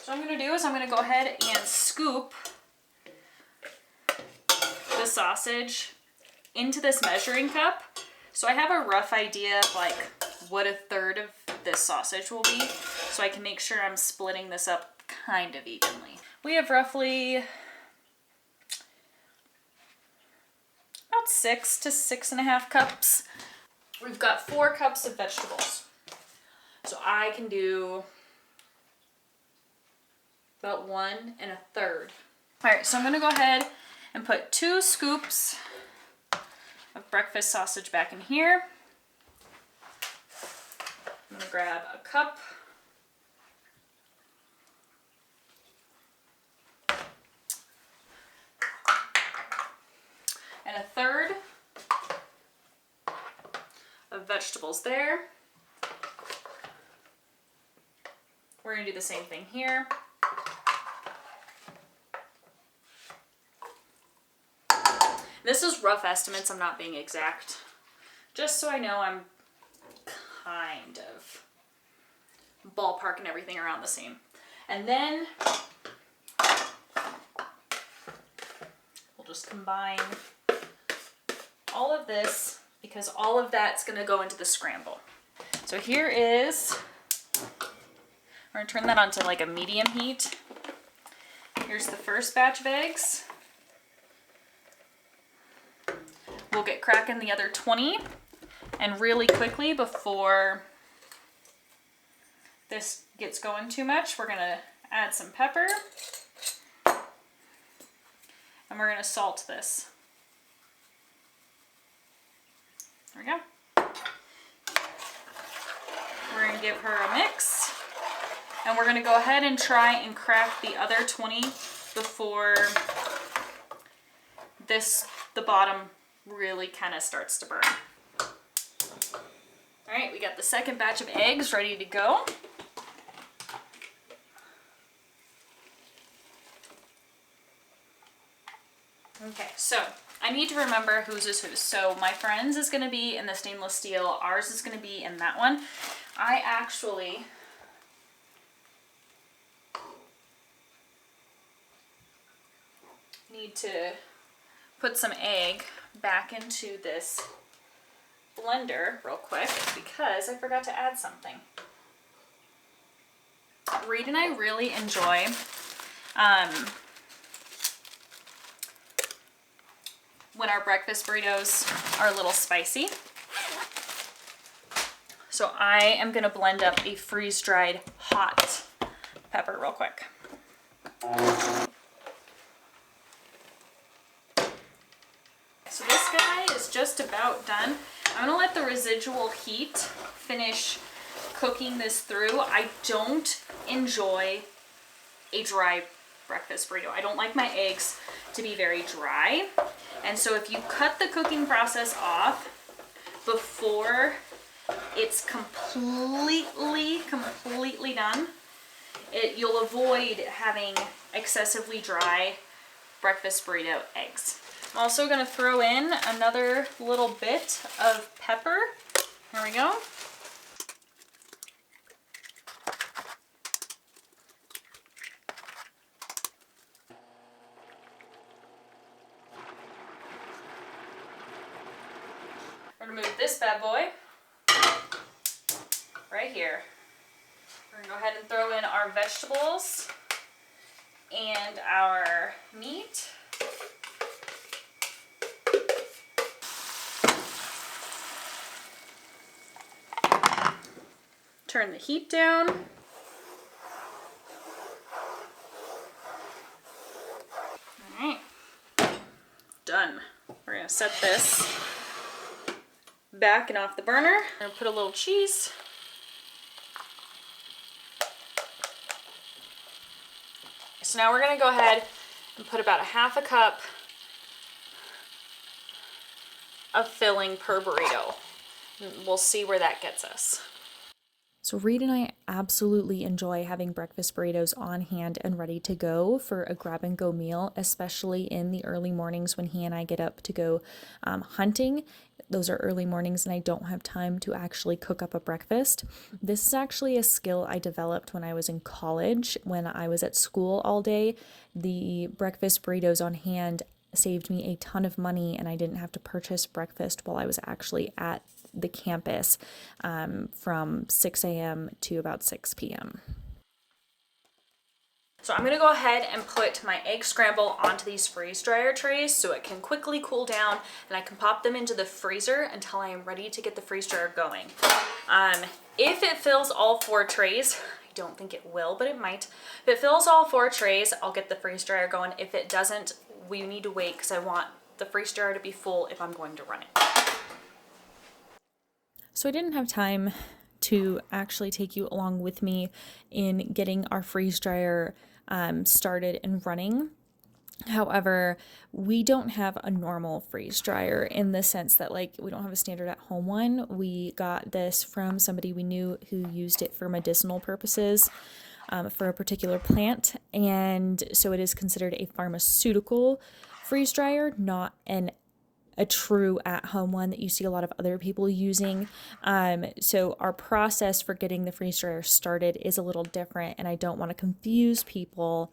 So what I'm going to do is I'm going to go ahead and scoop the sausage into this measuring cup. So I have a rough idea of like what 1/3 of this sausage will be, so I can make sure I'm splitting this up kind of evenly. We have roughly about 6 to 6.5 cups. We've got 4 cups of vegetables. So I can do about 1 1/3. All right, so I'm gonna go ahead and put 2 scoops of breakfast sausage back in here. I'm gonna grab a cup. And 1/3 of vegetables there. We're gonna do the same thing here. This is rough estimates, I'm not being exact. Just so I know I'm kind of ballparking everything around the same. And then we'll just combine all of this, because all of that's gonna go into the scramble. So here is, we're gonna turn that on to like a medium heat. Here's the first batch of eggs. We'll get cracking the other 20, and really quickly before this gets going too much, we're gonna add some pepper, and we're gonna salt this. There we go. We're gonna give her a mix, and we're gonna go ahead and try and crack the other 20 before the bottom really kind of starts to burn. All right, we got the second batch of eggs ready to go. Okay, so I need to remember whose is whose. So my friend's is gonna be in the stainless steel, ours is gonna be in that one. I actually need to put some egg back into this blender real quick because I forgot to add something. Reed and I really enjoy when our breakfast burritos are a little spicy. So I am gonna blend up a freeze-dried hot pepper real quick. So this guy is just about done. I'm gonna let the residual heat finish cooking this through. I don't enjoy a dry breakfast burrito. I don't like my eggs to be very dry. And so if you cut the cooking process off before it's completely done, You'll avoid having excessively dry breakfast burrito eggs. I'm also gonna throw in another little bit of pepper. Here we go. We're gonna move this bad boy right here. We're gonna go ahead and throw in our vegetables and our meat. Turn the heat down. All right, done. We're gonna set this back and off the burner. I'm gonna put a little cheese. So now we're gonna go ahead and put about a half a cup of filling per burrito. We'll see where that gets us. So Reed and I absolutely enjoy having breakfast burritos on hand and ready to go for a grab and go meal, especially in the early mornings when he and I get up to go hunting. Those are early mornings and I don't have time to actually cook up a breakfast. This is actually a skill I developed when I was in college. When I was at school all day, the breakfast burritos on hand saved me a ton of money and I didn't have to purchase breakfast while I was actually at the campus from 6 a.m. to about 6 p.m. So I'm gonna go ahead and put my egg scramble onto these freeze dryer trays so it can quickly cool down and I can pop them into the freezer until I am ready to get the freeze dryer going. If it fills all 4 trays, I don't think it will, but it might. If it fills all 4 trays, I'll get the freeze dryer going. If it doesn't, we need to wait because I want the freeze dryer to be full if I'm going to run it. So I didn't have time to actually take you along with me in getting our freeze dryer started and running. However, we don't have a normal freeze dryer in the sense that like we don't have a standard at home one. We got this from somebody we knew who used it for medicinal purposes for a particular plant. And so it is considered a pharmaceutical freeze dryer, not a true at-home one that you see a lot of other people using. So our process for getting the freeze dryer started is a little different, and I don't want to confuse people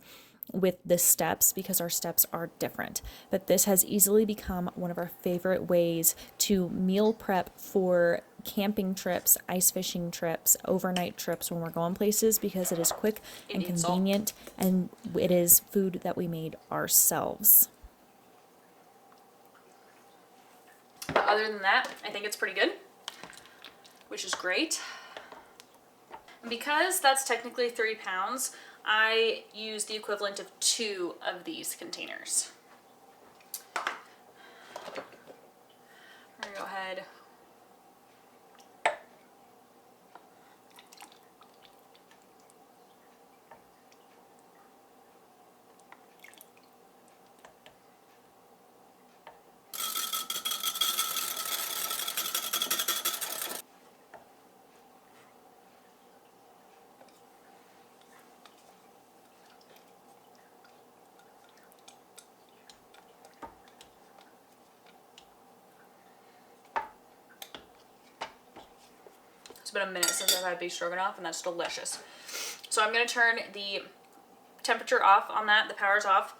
with the steps because our steps are different. But this has easily become one of our favorite ways to meal prep for camping trips, ice fishing trips, overnight trips when we're going places because it is quick and convenient, and it is food that we made ourselves. But other than that, I think it's pretty good, which is great. And because that's technically 3 pounds, I use the equivalent of 2 of these containers. I'm gonna go ahead. It's been a minute since I've had beef stroganoff and that's delicious. So I'm gonna turn the temperature off on that, the power's off.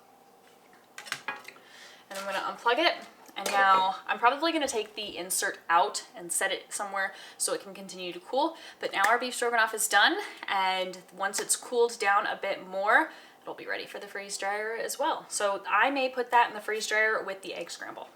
And I'm gonna unplug it. And now I'm probably gonna take the insert out and set it somewhere so it can continue to cool. But now our beef stroganoff is done. And once it's cooled down a bit more, it'll be ready for the freeze dryer as well. So I may put that in the freeze dryer with the egg scramble.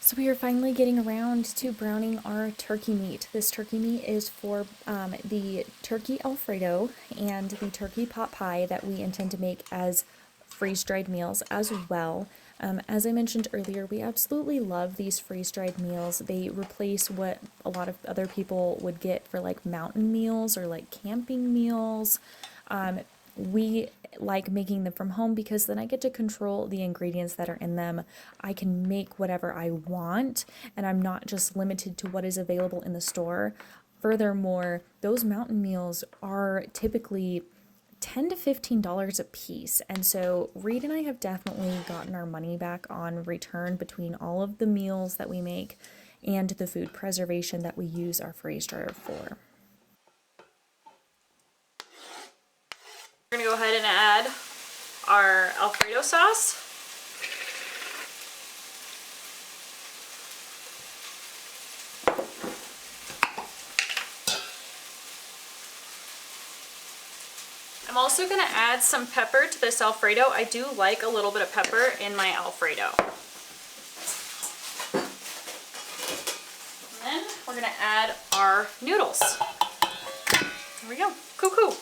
So we are finally getting around to browning our turkey meat. This turkey meat is for the turkey Alfredo and the turkey pot pie that we intend to make as freeze-dried meals as well. As I mentioned earlier, we absolutely love these freeze-dried meals. They replace what a lot of other people would get for like mountain meals or like camping meals. We like making them from home because then I get to control the ingredients that are in them. I can make whatever I want and I'm not just limited to what is available in the store. Furthermore, those mountain meals are typically $10 to $15 a piece. And so Reed and I have definitely gotten our money back on return between all of the meals that we make and the food preservation that we use our freeze dryer for. We're gonna go ahead and add our Alfredo sauce. I'm also gonna add some pepper to this Alfredo. I do like a little bit of pepper in my Alfredo. And then we're gonna add our noodles. There we go, cuckoo.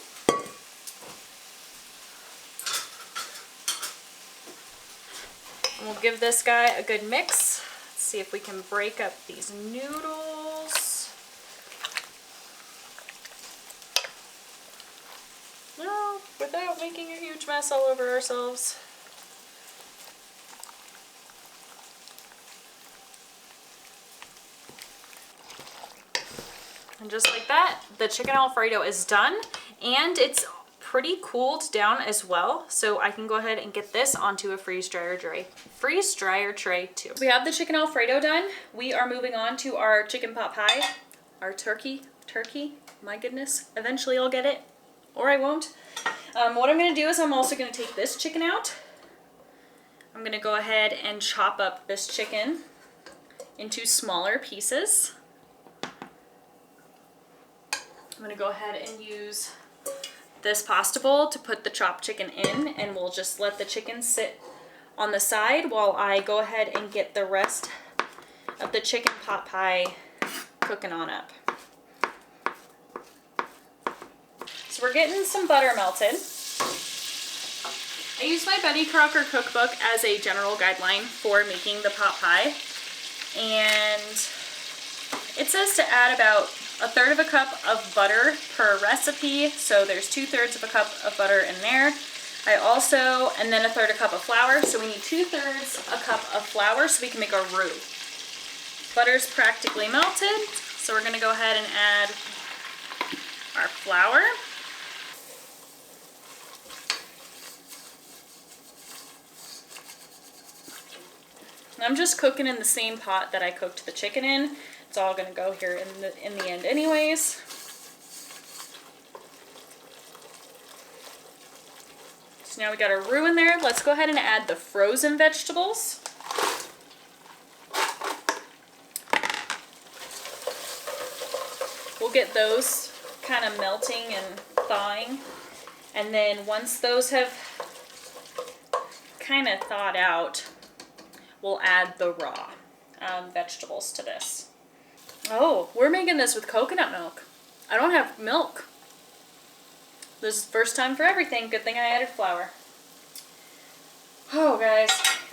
And we'll give this guy a good mix. Let's see if we can break up these noodles. No, without making a huge mess all over ourselves. And just like that, the chicken Alfredo is done, and it's pretty cooled down as well, so I can go ahead and get this onto a freeze dryer tray too. We have the chicken Alfredo done. We are moving on to our chicken pot pie, our turkey, my goodness. Eventually I'll get it, or I won't. What I'm gonna do is I'm also gonna take this chicken out. I'm gonna go ahead and chop up this chicken into smaller pieces. I'm gonna go ahead and use this pasta bowl to put the chopped chicken in, and we'll just let the chicken sit on the side while I go ahead and get the rest of the chicken pot pie cooking on up. So we're getting some butter melted. I use my Betty Crocker cookbook as a general guideline for making the pot pie, and it says to add about 1/3 of a cup of butter per recipe, so there's 2/3 of a cup of butter in there. And then 1/3 a cup of flour, so we need 2/3 a cup of flour so we can make our roux. Butter's practically melted, so we're gonna go ahead and add our flour. And I'm just cooking in the same pot that I cooked the chicken in. It's all gonna go here in the end anyways. So now we got our roux in there. Let's go ahead and add the frozen vegetables. We'll get those kind of melting and thawing. And then once those have kind of thawed out, we'll add the raw vegetables to this. Oh, we're making this with coconut milk. I don't have milk. This is the first time for everything. Good thing I added flour. Oh, guys,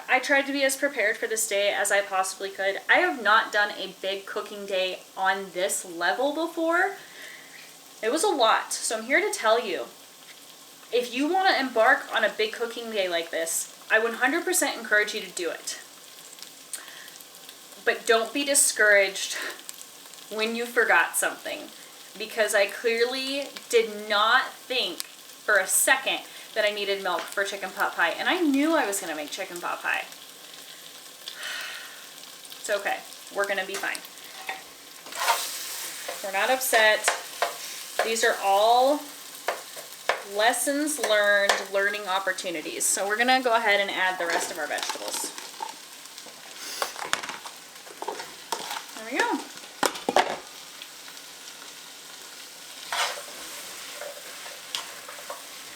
I tried to be as prepared for this day as I possibly could. I have not done a big cooking day on this level before. It was a lot, so I'm here to tell you, if you want to embark on a big cooking day like this, I 100% encourage you to do it. But don't be discouraged when you forgot something, because I clearly did not think for a second that I needed milk for chicken pot pie, and I knew I was going to make chicken pot pie. It's okay. We're going to be fine. We're not upset. These are all lessons learned, learning opportunities. So we're going to go ahead and add the rest of our vegetables. There we go.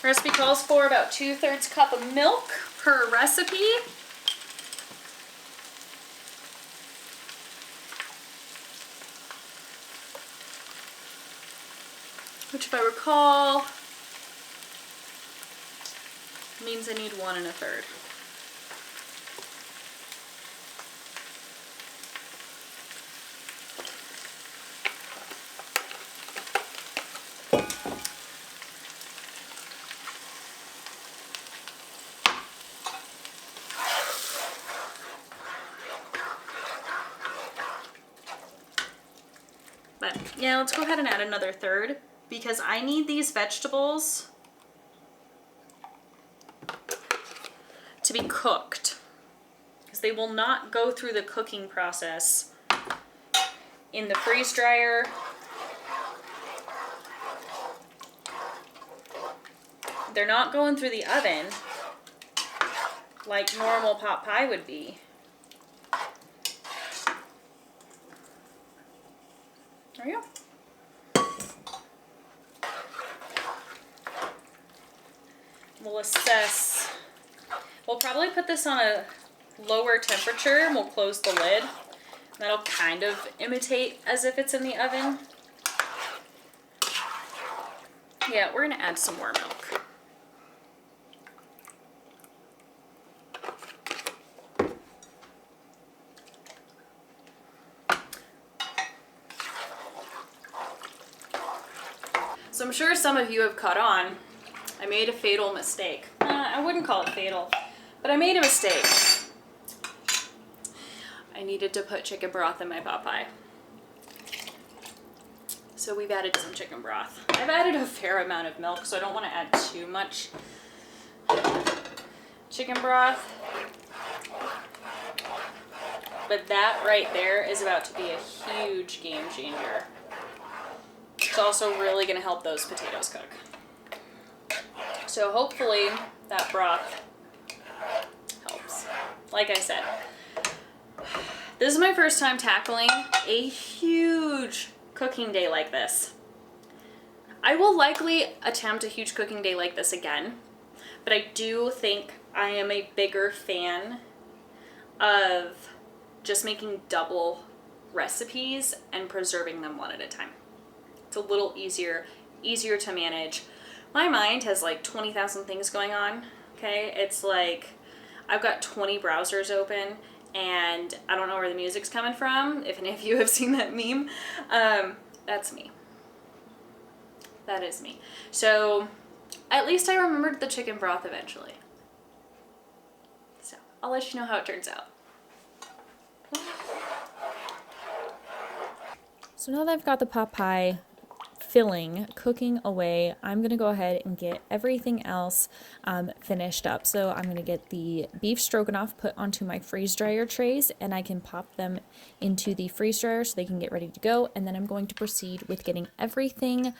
Recipe calls for about 2/3 cup of milk per recipe. Which, if I recall, means I need 1 1/3. But yeah, let's go ahead and add another third because I need these vegetables to be cooked because they will not go through the cooking process in the freeze dryer. They're not going through the oven like normal pot pie would be. There we go. We'll assess. We'll probably put this on a lower temperature and we'll close the lid. That'll kind of imitate as if it's in the oven. Yeah, we're gonna add some more milk. So I'm sure some of you have caught on. I made a fatal mistake. I wouldn't call it fatal, but I made a mistake. I needed to put chicken broth in my pot pie. So we've added some chicken broth. I've added a fair amount of milk, so I don't want to add too much chicken broth. But that right there is about to be a huge game changer. It's also really going to help those potatoes cook. So hopefully that broth helps. Like I said, this is my first time tackling a huge cooking day like this. I will likely attempt a huge cooking day like this again, but I do think I am a bigger fan of just making double recipes and preserving them one at a time. It's a little easier to manage. My mind has like 20,000 things going on, okay? It's like I've got 20 browsers open and I don't know where the music's coming from. If any of you have seen that meme, that's me. That is me. So at least I remembered the chicken broth eventually. So I'll let you know how it turns out. So now that I've got the pot pie filling cooking away, I'm gonna go ahead and get everything else finished up. So I'm gonna get the beef stroganoff put onto my freeze dryer trays and I can pop them into the freeze dryer so they can get ready to go. And then I'm going to proceed with getting everything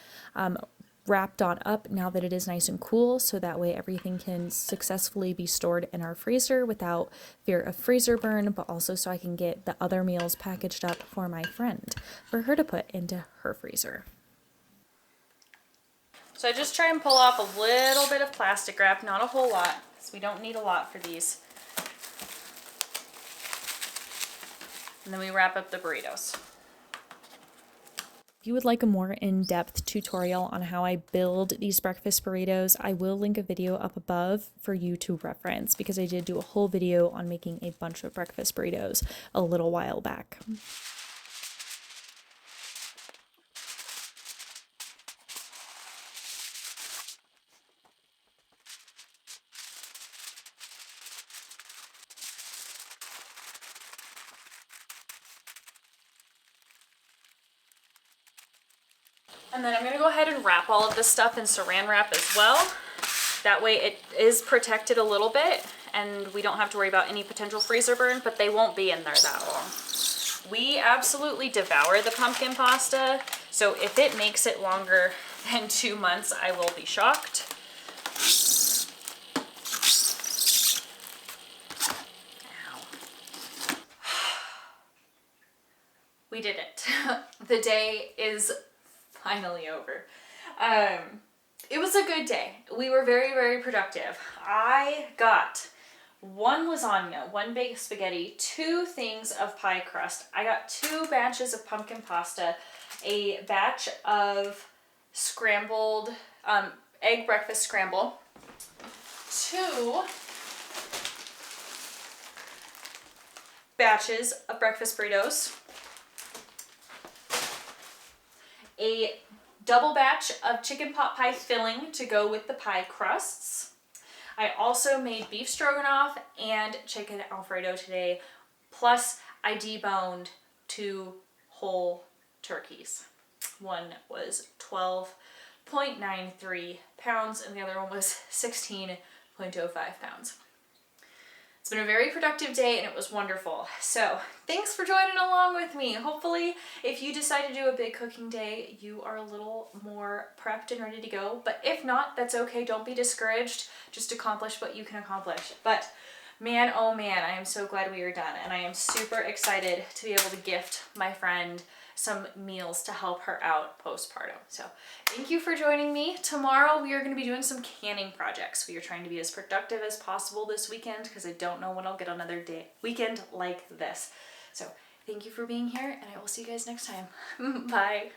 wrapped on up now that it is nice and cool, so that way everything can successfully be stored in our freezer without fear of freezer burn, but also so I can get the other meals packaged up for my friend for her to put into her freezer. So I just try and pull off a little bit of plastic wrap, not a whole lot, because we don't need a lot for these. And then we wrap up the burritos. If you would like a more in-depth tutorial on how I build these breakfast burritos, I will link a video up above for you to reference because I did do a whole video on making a bunch of breakfast burritos a little while back. And then I'm going to go ahead and wrap all of this stuff in saran wrap as well. That way it is protected a little bit and we don't have to worry about any potential freezer burn, but they won't be in there that long. We absolutely devour the pumpkin pasta, so if it makes it longer than 2 months, I will be shocked. Ow. We did it. The day is finally over. It was a good day. We were very, very productive. I got 1 lasagna, 1 baked spaghetti, 2 things of pie crust. I got 2 batches of pumpkin pasta, a batch of scrambled egg breakfast scramble, 2 batches of breakfast burritos, a double batch of chicken pot pie filling to go with the pie crusts. I also made beef stroganoff and chicken Alfredo today, plus I deboned 2 whole turkeys. one was 12.93 pounds and the other one was 16.05 pounds. It's been a very productive day and it was wonderful. So thanks for joining along with me. Hopefully if you decide to do a big cooking day, you are a little more prepped and ready to go. But if not, that's okay. Don't be discouraged. Just accomplish what you can accomplish. But man, oh man, I am so glad we are done. And I am super excited to be able to gift my friend some meals to help her out postpartum. So thank you for joining me. Tomorrow we are going to be doing some canning projects. We are trying to be as productive as possible this weekend because I don't know when I'll get another weekend like this. So thank you for being here and I will see you guys next time. Bye.